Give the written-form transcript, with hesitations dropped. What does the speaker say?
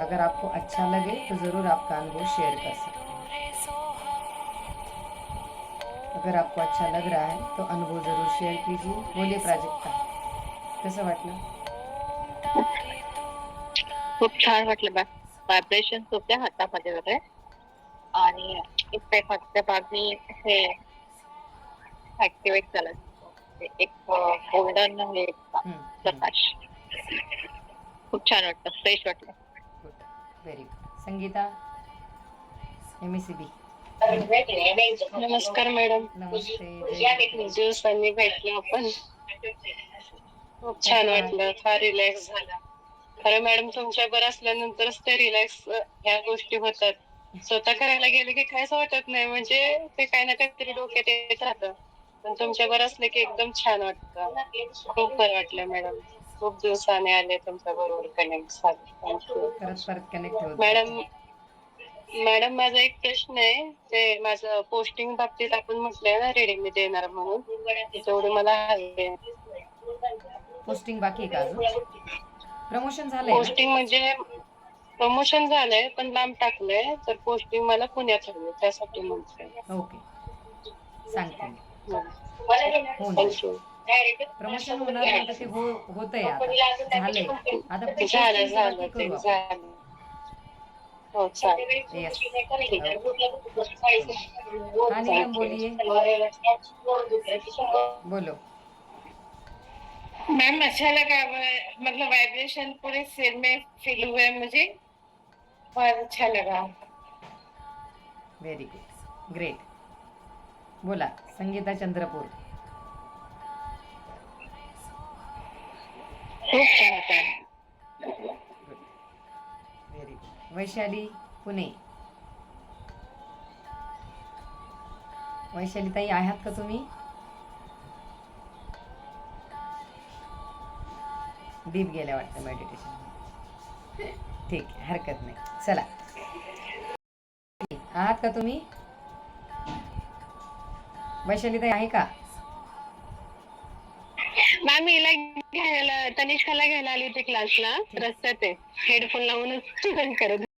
अगर आपको अच्छा लगे तो ज़रूर आपका अनुभव शेयर कर सकते हैं। अगर आपको अच्छा लग रहा है तो अनुभव ज़रूर शेअर कीजिए. बोलिए प्राजक्ता, कसं वाटलं? खूप छान वाटलं मॅम. व्हायब्रेशन होत्या हातामध्ये वगैरे आणि इफेक्ट मागच्या बाजूनी हे ऍक्टिवेट झालं. एक गोल्डन हे प्रकाश. खूप छान वाटलं, फ्रेश वाटलं. Good, very good. Sangeeta, MECB. नमस्कार मॅडम. नमस्ते. दिवसांनी भेटलो आपण. खूप छान वाटलं, फार रिलॅक्स झाला. खरं मॅडम तुमच्या बरं असल्यानंतरच ते रिलॅक्स ह्या गोष्टी होतात. स्वतः करायला गेले की काहीच वाटत नाही, म्हणजे ते काही ना काहीतरी डोक्यात येत राहतं. पण तुमच्या बरं असलं की एकदम छान वाटतं. खूप बरं वाटलं मॅडम. खूप दिवसाने आले तुमच्या बरोबर कनेक्ट झाले. परत कनेक्ट होत मॅडम मॅडम माझा एक प्रश्न आहे. ते माझं पोस्टिंग बाबतीत आपण म्हटलंय ना रिडिंग मी देणार म्हणून, तेवढे मला हवे. पोस्टिंग बाकी आहे का अजून? प्रमोशन झालंय ना? पोस्टिंग म्हणजे प्रमोशन झालंय पण लांब टाकलंय, तर पोस्टिंग मला पुण्यात हवी, त्यासाठी म्हणते. ओके, सांगते मी. होऊन जाईल. थँक्यू. प्रमोशन होणार नव्हतं ते होतंय आता, झालंय. आता झालं पोस्टिंगचं बाकी झालं करू ते आपण. झालं. हो चालेल. येस. हाँ नीलम बोलिए. बोलो. मैम अच्छा लगा, मतलब वाइब्रेशन पूरे सिर में फील हुए मुझे, बहुत अच्छा लगा. Very good, great. बोला संगीता चंद्रपूर. खूप छान होता. Good, very good. Vaishali Pune. Vaishali ताई आहात का तुम्ही? डीप गेल्या वाटतं मेडिटेशन. ठीक आहे, हरकत नाही. चला, आहात का तुम्ही? वैशाली ताई आहे का? मॅम हिला घ्यायला, तनिष्काला घ्यायला आली होती क्लासला, रस्त्यात आहे, हेडफोन लावूनच करत